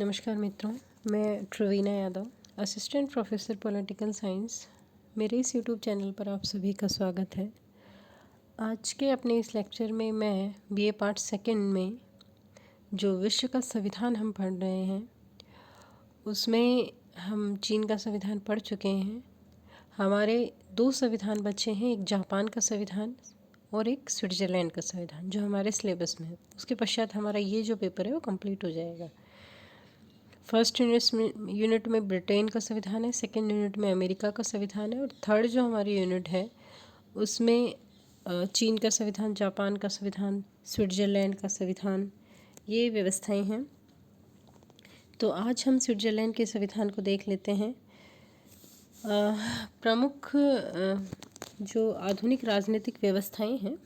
नमस्कार मित्रों, मैं Praveena Yadav, assistant professor political science. मेरे इस यूट्यूब चैनल पर आप सभी का स्वागत है। आज के अपने इस लेक्चर में मैं बीए पार्ट सेकंड में जो विश्व का संविधान हम पढ़ रहे हैं उसमें हम चीन का संविधान पढ़ चुके हैं। हमारे दो संविधान बचे हैं, एक जापान का संविधान और एक स्विट्ज़रलैंड का संविधान जो हमारे सिलेबस में है। उसके पश्चात हमारा ये जो पेपर है वो कंप्लीट हो जाएगा। फर्स्ट यूनिट में ब्रिटेन का संविधान है, सेकेंड यूनिट में अमेरिका का संविधान है और थर्ड जो हमारी यूनिट है उसमें चीन का संविधान, जापान का संविधान, स्विट्ज़रलैंड का संविधान, ये व्यवस्थाएं हैं। तो आज हम स्विट्ज़रलैंड के संविधान को देख लेते हैं। प्रमुख जो आधुनिक राजनीतिक व्यवस्थाएं हैं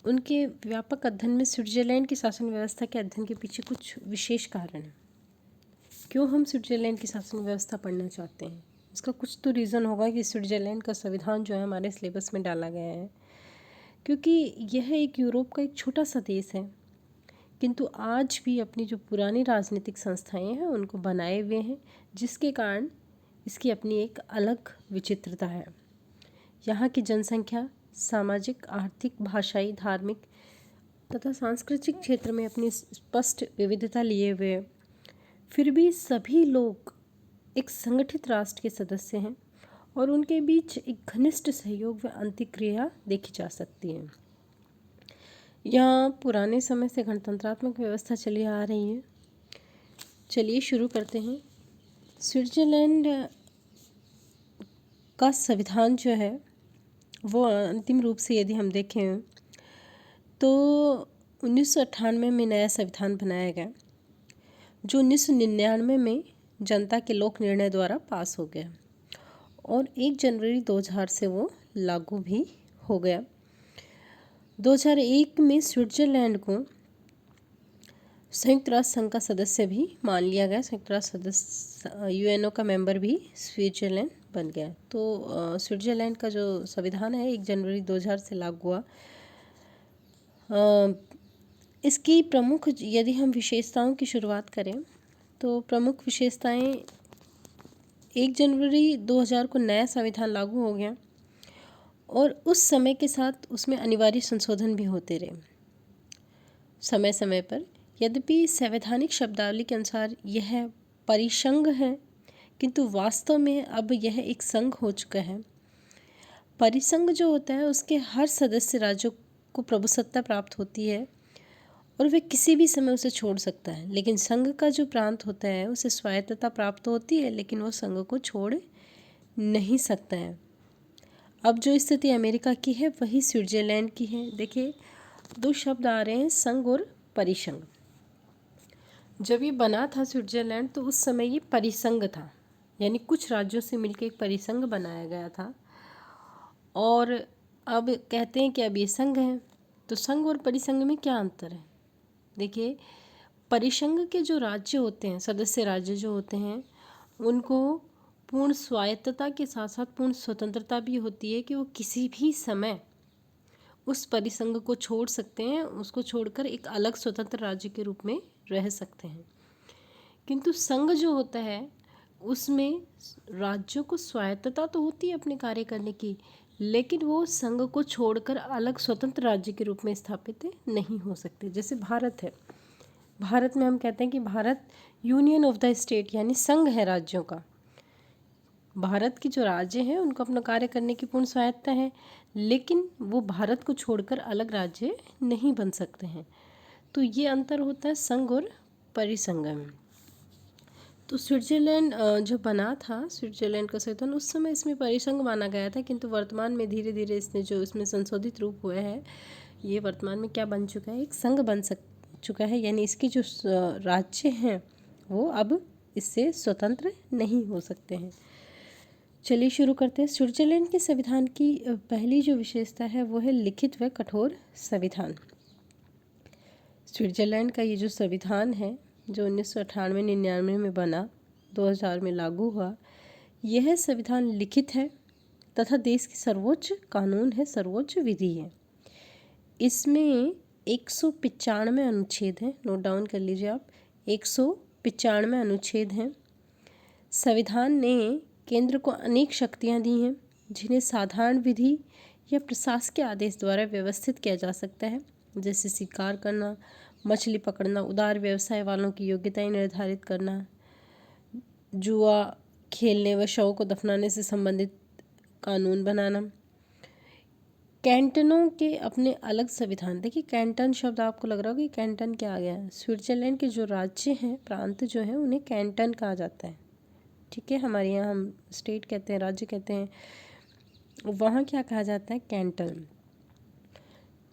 उनके व्यापक अध्ययन में स्विट्ज़रलैंड की शासन व्यवस्था के अध्ययन के पीछे कुछ विशेष कारण हैं। क्यों हम स्विट्ज़रलैंड की शासन व्यवस्था पढ़ना चाहते हैं, इसका कुछ तो रीज़न होगा कि स्विट्ज़रलैंड का संविधान जो है हमारे सिलेबस में डाला गया है। क्योंकि यह एक यूरोप का एक छोटा सा देश है, किंतु आज भी अपनी जो पुरानी राजनीतिक संस्थाएं हैं उनको बनाए हुए हैं, जिसके कारण इसकी अपनी एक अलग विचित्रता है। यहाँ की जनसंख्या सामाजिक, आर्थिक, भाषाई, धार्मिक तथा सांस्कृतिक क्षेत्र में अपनी स्पष्ट विविधता लिए हुए, फिर भी सभी लोग एक संगठित राष्ट्र के सदस्य हैं और उनके बीच एक घनिष्ठ सहयोग व अंतर्क्रिया देखी जा सकती है। यहाँ पुराने समय से गणतंत्रात्मक व्यवस्था चली आ रही है। चलिए शुरू करते हैं। स्विट्ज़रलैंड का संविधान जो है वो अंतिम रूप से यदि हम देखें तो 1998 में नया संविधान बनाया गया जो 1999 में जनता के लोक निर्णय द्वारा पास हो गया और 1 जनवरी 2000 से वो लागू भी हो गया। 2001 में स्विट्ज़रलैंड को संयुक्त राष्ट्र संघ का सदस्य भी मान लिया गया। संयुक्त राष्ट्र सदस्य यूएनओ का मेंबर भी स्विट्ज़रलैंड बन गया। तो स्विट्ज़रलैंड का जो संविधान है 1 जनवरी 2000 से लागू हुआ। इसकी प्रमुख यदि हम विशेषताओं की शुरुआत करें तो प्रमुख विशेषताएं 1 जनवरी 2000 को नया संविधान लागू हो गया और उस समय के साथ उसमें अनिवार्य संशोधन भी होते रहे समय समय पर। यद्यपि संवैधानिक शब्दावली के अनुसार यह परिसंघ है, किंतु वास्तव में अब यह एक संघ हो चुका है। परिसंघ जो होता है उसके हर सदस्य राज्यों को प्रभुसत्ता प्राप्त होती है और वे किसी भी समय उसे छोड़ सकता है, लेकिन संघ का जो प्रांत होता है उसे स्वायत्तता प्राप्त होती है, लेकिन वो संघ को छोड़ नहीं सकता है। अब जो स्थिति अमेरिका की है वही स्विट्ज़रलैंड की है। देखिए, दो शब्द आ रहे हैं, संघ और परिसंघ। जब ये बना था स्विट्ज़रलैंड तो उस समय ये परिसंघ था, यानी कुछ राज्यों से मिलकर एक परिसंघ बनाया गया था और अब कहते हैं कि अब ये संघ है। तो संघ और परिसंघ में क्या अंतर है? देखिए, परिसंघ के जो राज्य होते हैं, सदस्य राज्य जो होते हैं, उनको पूर्ण स्वायत्तता के साथ साथ पूर्ण स्वतंत्रता भी होती है कि वो किसी भी समय उस परिसंघ को छोड़ सकते हैं, उसको छोड़कर एक अलग स्वतंत्र राज्य के रूप में रह सकते हैं। किंतु संघ जो होता है उसमें राज्यों को स्वायत्तता तो होती है अपने कार्य करने की, लेकिन वो संघ को छोड़कर अलग स्वतंत्र राज्य के रूप में स्थापित नहीं हो सकते। जैसे भारत है, भारत में हम कहते हैं कि Bharat union of the state, यानी संघ है राज्यों का। भारत के जो राज्य हैं उनको अपना कार्य करने की पूर्ण स्वायत्ता है, लेकिन वो भारत को छोड़कर अलग राज्य नहीं बन सकते हैं। तो ये अंतर होता है संघ और परिसंघ में। तो स्विट्ज़रलैंड जो बना था, स्विट्ज़रलैंड का संविधान, उस समय इसमें परिसंघ माना गया था, किंतु वर्तमान में धीरे धीरे इसने जो इसमें संशोधित रूप हुआ है, ये वर्तमान में क्या बन चुका है, एक संघ बन चुका है। यानी इसके जो राज्य हैं वो अब इससे स्वतंत्र नहीं हो सकते हैं। चलिए शुरू करते हैं। स्विट्ज़रलैंड के संविधान की पहली जो विशेषता है वो है लिखित व कठोर संविधान। स्विट्ज़रलैंड का ये जो संविधान है जो 1998-99 में बना, 2000 में लागू हुआ, यह संविधान लिखित है तथा देश की सर्वोच्च कानून है, सर्वोच्च विधि है। इसमें 195 अनुच्छेद हैं, नोट डाउन कर लीजिए आप। 95 अनुच्छेद हैं। संविधान ने केंद्र को अनेक शक्तियां दी हैं जिन्हें साधारण विधि या प्रशासकीय आदेश द्वारा व्यवस्थित किया जा सकता है, जैसे शिकार करना, मछली पकड़ना, उदार व्यवसाय वालों की योग्यताएं निर्धारित करना, जुआ खेलने व शवों को दफनाने से संबंधित कानून बनाना। कैंटनों के अपने अलग संविधान। देखिए कैंटन शब्द आपको लग रहा होगा कि कैंटन क्या आ गया है। स्विट्जरलैंड के जो राज्य हैं, प्रांत जो हैं, उन्हें कैंटन कहा जाता है। ठीक है, हमारे यहाँ हम स्टेट कहते हैं, राज्य कहते हैं, वहाँ क्या कहा जाता है, कैंटन।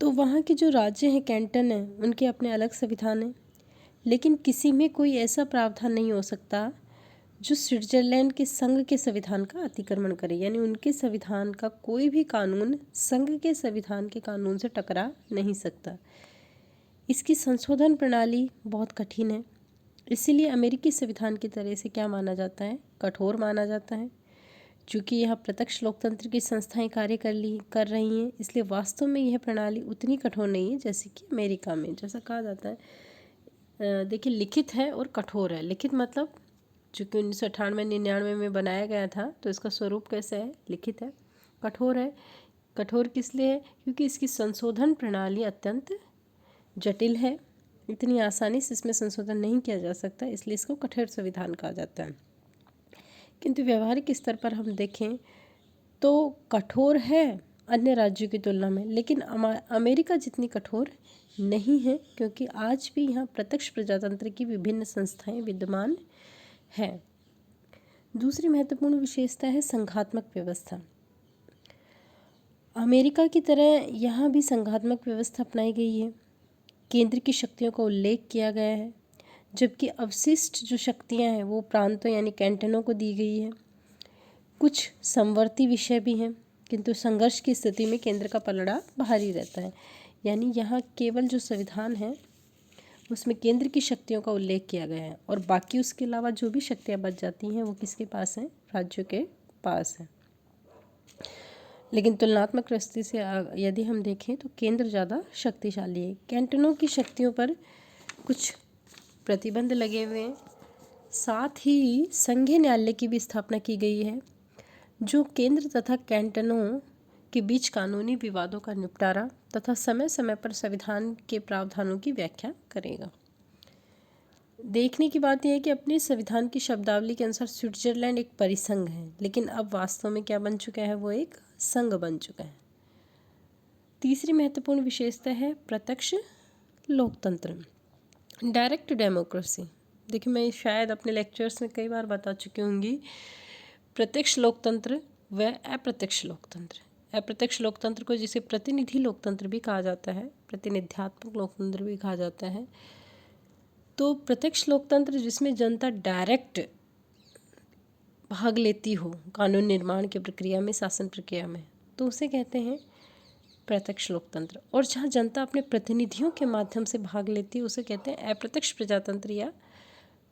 तो वहाँ के जो राज्य हैं कैंटन हैं, उनके अपने अलग संविधान हैं, लेकिन किसी में कोई ऐसा प्रावधान नहीं हो सकता जो स्विट्जरलैंड के संघ के संविधान का अतिक्रमण करे, यानी उनके संविधान का कोई भी कानून संघ के संविधान के कानून से टकरा नहीं सकता। इसकी संशोधन प्रणाली बहुत कठिन है, इसीलिए अमेरिकी संविधान की तरह से क्या माना जाता है, कठोर माना जाता है। चूँकि यहाँ प्रत्यक्ष लोकतंत्र की संस्थाएं कार्य कर रही हैं, इसलिए वास्तव में यह प्रणाली उतनी कठोर नहीं है जैसे कि अमेरिका में, जैसा कहा जाता है। देखिए लिखित है और कठोर है। लिखित मतलब चूँकि 1998-99 में बनाया गया था, तो इसका स्वरूप कैसा है, लिखित है। कठोर है। कठोर किस लिए है, क्योंकि इसकी संशोधन प्रणाली अत्यंत जटिल है, इतनी आसानी से इसमें संशोधन नहीं किया जा सकता, इसलिए इसको कठोर संविधान कहा जाता है। किंतु व्यवहारिक स्तर पर हम देखें तो कठोर है अन्य राज्यों की तुलना में, लेकिन अमेरिका जितनी कठोर नहीं है, क्योंकि आज भी यहाँ प्रत्यक्ष प्रजातंत्र की विभिन्न संस्थाएं विद्यमान है। दूसरी महत्वपूर्ण विशेषता है संघात्मक व्यवस्था। अमेरिका की तरह यहाँ भी संघात्मक व्यवस्था अपनाई गई है। केंद्र की शक्तियों का उल्लेख किया गया है, जबकि अवशिष्ट जो शक्तियाँ हैं वो प्रांतों यानी कैंटनों को दी गई है। कुछ समवर्ती विषय भी हैं, किंतु संघर्ष की स्थिति में केंद्र का पलड़ा भारी रहता है। यानी यहाँ केवल जो संविधान है उसमें केंद्र की शक्तियों का उल्लेख किया गया है, और बाकी उसके अलावा जो भी शक्तियाँ बच जाती हैं वो किसके पास हैं, राज्यों के पास हैं। लेकिन तुलनात्मक दृष्टि से यदि हम देखें तो केंद्र ज़्यादा शक्तिशाली है। कैंटनों की शक्तियों पर कुछ प्रतिबंध लगे हुए हैं। साथ ही संघीय न्यायालय की भी स्थापना की गई है, जो केंद्र तथा कैंटनों के बीच कानूनी विवादों का निपटारा तथा समय समय पर संविधान के प्रावधानों की व्याख्या करेगा। देखने की बात यह है कि अपने संविधान की शब्दावली के अनुसार स्विट्जरलैंड एक परिसंघ है, लेकिन अब वास्तव में क्या बन चुका है, वो एक संघ बन चुका है। तीसरी महत्वपूर्ण विशेषता है प्रत्यक्ष लोकतंत्र, डायरेक्ट डेमोक्रेसी। देखिए मैं शायद अपने लेक्चर्स में कई बार बता चुकी होंगी, प्रत्यक्ष लोकतंत्र व अप्रत्यक्ष लोकतंत्र। अप्रत्यक्ष लोकतंत्र को जिसे प्रतिनिधि लोकतंत्र भी कहा जाता है, प्रतिनिध्यात्मक लोकतंत्र भी कहा जाता है। तो प्रत्यक्ष लोकतंत्र जिसमें जनता डायरेक्ट भाग लेती हो कानून निर्माण की प्रक्रिया में, शासन प्रक्रिया में, तो उसे कहते हैं प्रत्यक्ष लोकतंत्र। और जहाँ जनता अपने प्रतिनिधियों के माध्यम से भाग लेती है उसे कहते हैं अप्रत्यक्ष प्रजातंत्र या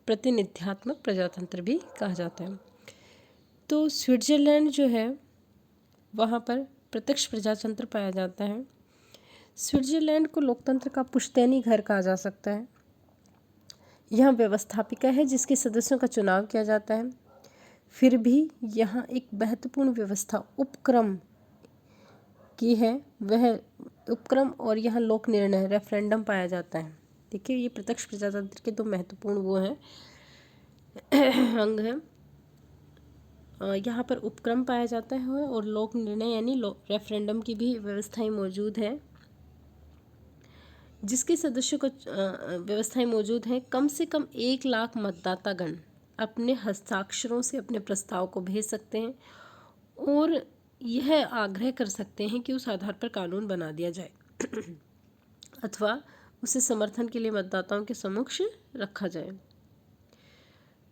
प्रतिनिध्यात्मक प्रजातंत्र भी कहा जाता है। तो स्विट्जरलैंड जो है वहाँ पर प्रत्यक्ष प्रजातंत्र पाया जाता है। स्विट्जरलैंड को लोकतंत्र का पुश्तैनी घर कहा जा सकता है। यहाँ व्यवस्थापिका है जिसके सदस्यों का चुनाव किया जाता है। फिर भी यहाँ एक महत्वपूर्ण व्यवस्था उपक्रम की है, वह उपक्रम और यहाँ लोक निर्णय रेफरेंडम पाया जाता है। देखिए ये प्रत्यक्ष प्रजातंत्र के दो महत्वपूर्ण वो हैं अंग हैं। यहाँ पर उपक्रम पाया जाता है और लोक निर्णय यानी रेफरेंडम की भी व्यवस्थाएं मौजूद है, जिसके सदस्यों को व्यवस्थाएं मौजूद हैं। कम से कम 1 लाख मतदातागण अपने हस्ताक्षरों से अपने प्रस्ताव को भेज सकते हैं और यह आग्रह कर सकते हैं कि उस आधार पर कानून बना दिया जाए अथवा उसे समर्थन के लिए मतदाताओं के समक्ष रखा जाए।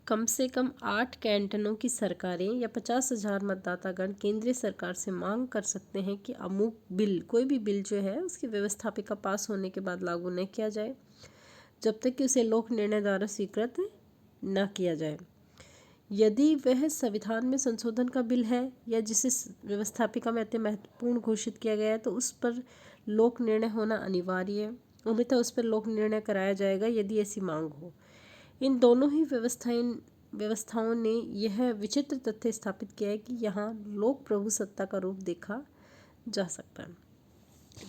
कम से कम 8 कैंटनों की सरकारें या 50,000 मतदातागण केंद्रीय सरकार से मांग कर सकते हैं कि अमुक बिल, कोई भी बिल जो है उसकी व्यवस्थापिका पास होने के बाद लागू न किया जाए जब तक कि उसे लोक निर्णय द्वारा स्वीकृत न किया जाए। यदि वह संविधान में संशोधन का बिल है या जिसे व्यवस्थापिका में अति महत्वपूर्ण घोषित किया गया है तो उस पर लोक निर्णय होना अनिवार्य है। अन्यथा उस पर लोक निर्णय कराया जाएगा यदि ऐसी मांग हो। इन दोनों ही व्यवस्थाओं ने यह विचित्र तथ्य स्थापित किया है कि यहाँ लोक प्रभु सत्ता का रूप देखा जा सकता है।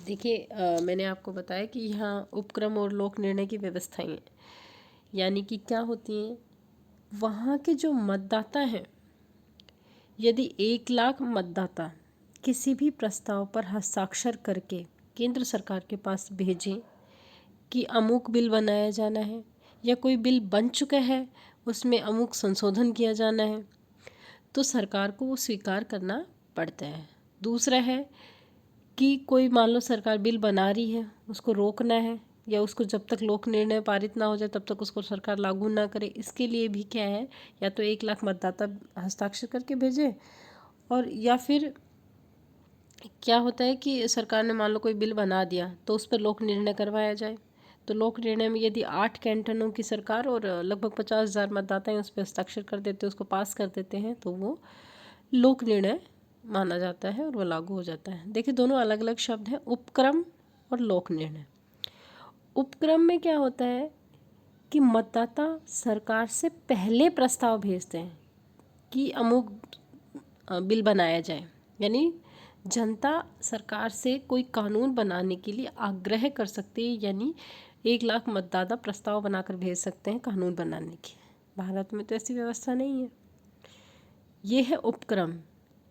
देखिए, मैंने आपको बताया कि यहाँ उपक्रम और लोक निर्णय की व्यवस्थाएं हैं, यानी कि क्या होती हैं, वहाँ के जो मतदाता हैं, यदि 1 लाख मतदाता किसी भी प्रस्ताव पर हस्ताक्षर करके केंद्र सरकार के पास भेजें कि अमुक बिल बनाया जाना है, या कोई बिल बन चुका है उसमें अमुक संशोधन किया जाना है, तो सरकार को वो स्वीकार करना पड़ता है। दूसरा है कि कोई मान लो सरकार बिल बना रही है, उसको रोकना है, या उसको जब तक लोक निर्णय पारित ना हो जाए तब तक उसको सरकार लागू ना करे, इसके लिए भी क्या है, या तो 1 लाख मतदाता हस्ताक्षर करके भेजे, और या फिर क्या होता है कि सरकार ने मान लो कोई बिल बना दिया तो उस पर लोक निर्णय करवाया जाए। तो लोक निर्णय में यदि 8 कैंटनों की सरकार और लगभग 50,000 मतदाता उस पर हस्ताक्षर कर देते, उसको पास कर देते हैं, तो वो लोक निर्णय माना जाता है और वो लागू हो जाता है। देखिए, दोनों अलग अलग शब्द हैं, उपक्रम और लोक निर्णय। उपक्रम में क्या होता है कि मतदाता सरकार से पहले प्रस्ताव भेजते हैं कि अमुक बिल बनाया जाए, यानी जनता सरकार से कोई कानून बनाने के लिए आग्रह कर सकती है, यानी 1 लाख मतदाता प्रस्ताव बनाकर भेज सकते हैं कानून बनाने की। भारत में तो ऐसी व्यवस्था नहीं है। ये है उपक्रम,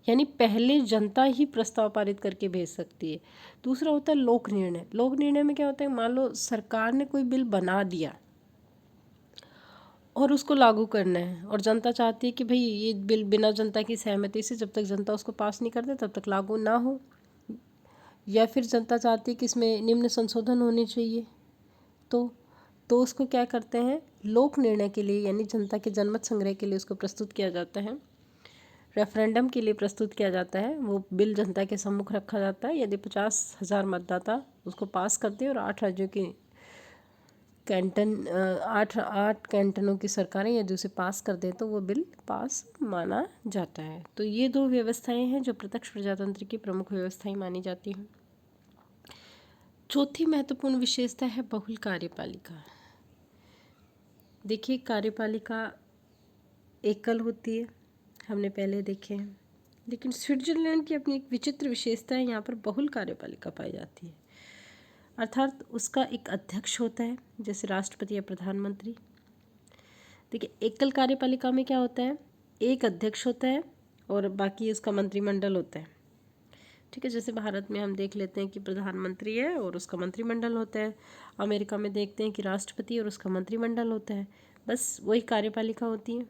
यानी पहले जनता ही प्रस्ताव पारित करके भेज सकती है। दूसरा होता है लोक निर्णय। लोक निर्णय में क्या होता है, मान लो सरकार ने कोई बिल बना दिया और उसको लागू करना है, और जनता चाहती है कि भाई ये बिल बिना जनता की सहमति से, जब तक जनता उसको पास नहीं कर दे तब तक लागू ना हो, या फिर जनता चाहती है कि इसमें निम्न संशोधन होने चाहिए, तो उसको क्या करते हैं, लोक निर्णय के लिए, यानी जनता के जनमत संग्रह के लिए उसको प्रस्तुत किया जाता है, रेफरेंडम के लिए प्रस्तुत किया जाता है। वो बिल जनता के सम्मुख रखा जाता है। यदि 50,000 मतदाता उसको पास करते हैं और 8 राज्यों की आठ कैंटनों की सरकारें यदि उसे पास कर दें तो वो बिल पास माना जाता है। तो ये 2 व्यवस्थाएं हैं जो प्रत्यक्ष प्रजातंत्र की प्रमुख व्यवस्थाएं मानी जाती हैं। चौथी महत्वपूर्ण विशेषता है बहुल कार्यपालिका। देखिए, कार्यपालिका एकल होती है, हमने पहले देखे हैं, लेकिन स्विट्जरलैंड की अपनी एक विचित्र विशेषता है, यहाँ पर बहुल कार्यपालिका पाई जाती है। अर्थात उसका एक अध्यक्ष होता है, जैसे राष्ट्रपति या प्रधानमंत्री। देखिए, एकल कार्यपालिका में क्या होता है, एक अध्यक्ष होता है और बाकी उसका मंत्रिमंडल होता है। ठीक है, जैसे भारत में हम देख लेते हैं कि प्रधानमंत्री है और उसका मंत्रिमंडल होता है। अमेरिका में देखते हैं कि राष्ट्रपति और उसका मंत्रिमंडल होता है। बस वही कार्यपालिका होती है।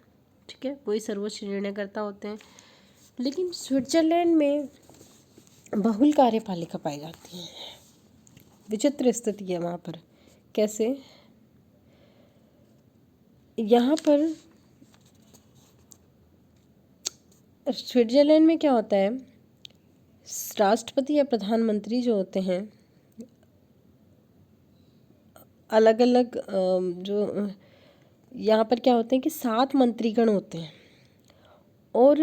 ठीक है, वही सर्वोच्च निर्णयकर्ता होते हैं। लेकिन स्विट्जरलैंड में बहुल कार्यपालिका पाई जाती है। विचित्र स्थिति है वहाँ पर। कैसे? यहाँ पर स्विट्जरलैंड में क्या होता है, राष्ट्रपति या प्रधानमंत्री जो होते हैं, अलग अलग जो यहाँ पर क्या होते हैं कि 7 मंत्रीगण होते हैं और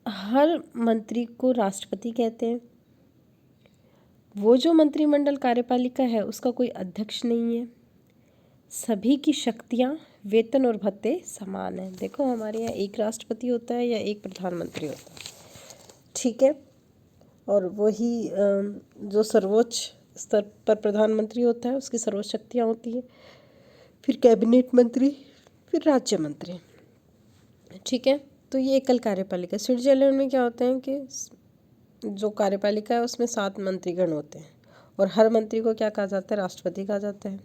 हर मंत्री को राष्ट्रपति कहते हैं। वो जो मंत्रिमंडल कार्यपालिका है उसका कोई अध्यक्ष नहीं है। सभी की शक्तियाँ, वेतन और भत्ते समान हैं। देखो, हमारे यहाँ एक राष्ट्रपति होता है या एक प्रधानमंत्री होता है। ठीक है, और वही जो सर्वोच्च स्तर पर प्रधानमंत्री होता है उसकी सर्वोच्च शक्तियाँ होती हैं, फिर कैबिनेट मंत्री, फिर राज्य मंत्री। ठीक है, तो ये एकल कार्यपालिका। स्विट्जरलैंड में क्या होता है कि जो कार्यपालिका है उसमें 7 मंत्रीगण होते हैं और हर मंत्री को क्या कहा जाता है, राष्ट्रपति कहा जाता है।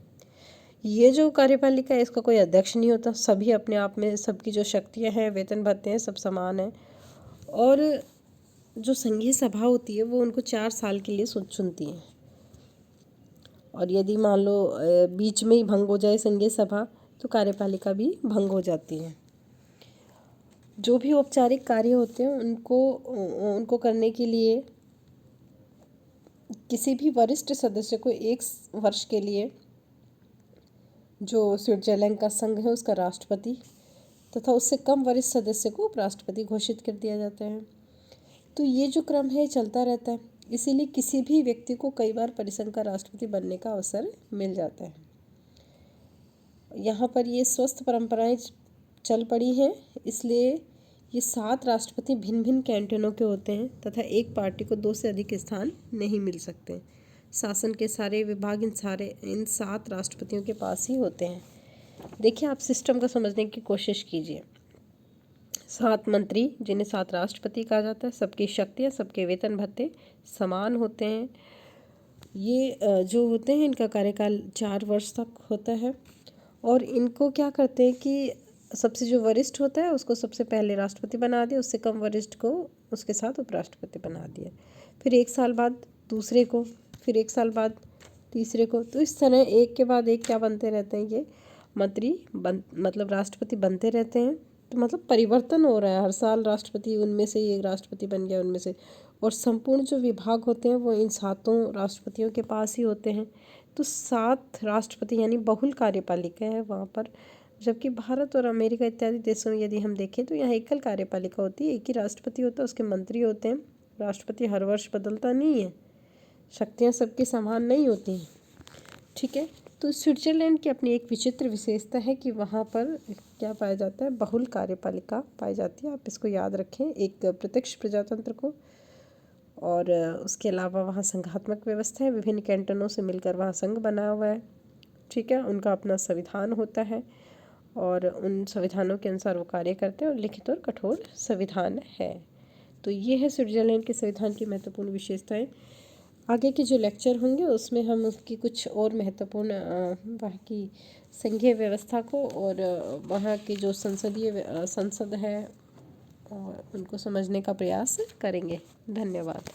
ये जो कार्यपालिका है इसका कोई अध्यक्ष नहीं होता। सभी अपने आप में, सबकी जो शक्तियाँ हैं, वेतन भत्ते हैं, सब समान हैं। और जो संघीय सभा होती है वो उनको 4 साल के लिए चुनती है, और यदि मान लो बीच में ही भंग हो जाए संघीय सभा तो कार्यपालिका भी भंग हो जाती है। जो भी औपचारिक कार्य होते हैं उनको करने के लिए किसी भी वरिष्ठ सदस्य को 1 वर्ष के लिए जो स्विट्जरलैंड का संघ है उसका राष्ट्रपति तथा उससे कम वरिष्ठ सदस्य को उपराष्ट्रपति घोषित कर दिया जाता है। तो ये जो क्रम है चलता रहता है, इसीलिए किसी भी व्यक्ति को कई बार परिसंघ का राष्ट्रपति बनने का अवसर मिल जाता है। यहाँ पर ये स्वस्थ परंपराएं चल पड़ी हैं, इसलिए ये 7 राष्ट्रपति भिन्न भिन्न कैंटोनों के होते हैं तथा एक पार्टी को 2 से अधिक स्थान नहीं मिल सकते। शासन के सारे विभाग इन 7 राष्ट्रपतियों के पास ही होते हैं। देखिए, आप सिस्टम को समझने की कोशिश कीजिए। 7 मंत्री जिन्हें 7 राष्ट्रपति कहा जाता है, सबकी शक्तियाँ, सबके वेतन भत्ते समान होते हैं। ये जो होते हैं इनका कार्यकाल 4 वर्ष तक होता है और इनको क्या करते हैं कि सबसे जो वरिष्ठ होता है उसको सबसे पहले राष्ट्रपति बना दिया, उससे कम वरिष्ठ को उसके साथ उपराष्ट्रपति बना दिया, फिर 1 साल बाद दूसरे को, फिर 1 साल बाद तीसरे को। तो इस तरह एक के बाद एक क्या बनते रहते हैं, ये मंत्री मतलब राष्ट्रपति बनते रहते हैं। तो मतलब परिवर्तन हो रहा है हर साल, राष्ट्रपति उनमें से एक राष्ट्रपति बन गया उनमें से, और संपूर्ण जो विभाग होते हैं वो इन 7 राष्ट्रपतियों के पास ही होते हैं। तो 7 राष्ट्रपति यानी बहुल कार्यपालिका है वहाँ पर, जबकि भारत और अमेरिका इत्यादि देशों में यदि हम देखें तो यहाँ एकल कार्यपालिका होती है, एक ही राष्ट्रपति होता है, उसके मंत्री होते हैं। राष्ट्रपति हर वर्ष बदलता नहीं है, शक्तियाँ सबकी समान नहीं होती हैं, ठीक है। तो स्विट्ज़रलैंड की अपनी एक विचित्र विशेषता है कि वहाँ पर क्या पाया जाता है, बहुल कार्यपालिका पाई जाती है। आप इसको याद रखें, एक प्रत्यक्ष प्रजातंत्र को, और उसके अलावा वहाँ संघात्मक व्यवस्था है, विभिन्न कैंटनों से मिलकर वहाँ संघ बना हुआ है, ठीक है। उनका अपना संविधान होता है और उन संविधानों के अनुसार वो कार्य करते हैं और लिखित और कठोर संविधान है। तो ये है स्विट्ज़रलैंड के संविधान की महत्वपूर्ण विशेषताएं। आगे के जो लेक्चर होंगे उसमें हम उसकी कुछ और महत्वपूर्ण वहाँ की संघीय व्यवस्था को और वहाँ की जो संसद है और उनको समझने का प्रयास करेंगे। धन्यवाद।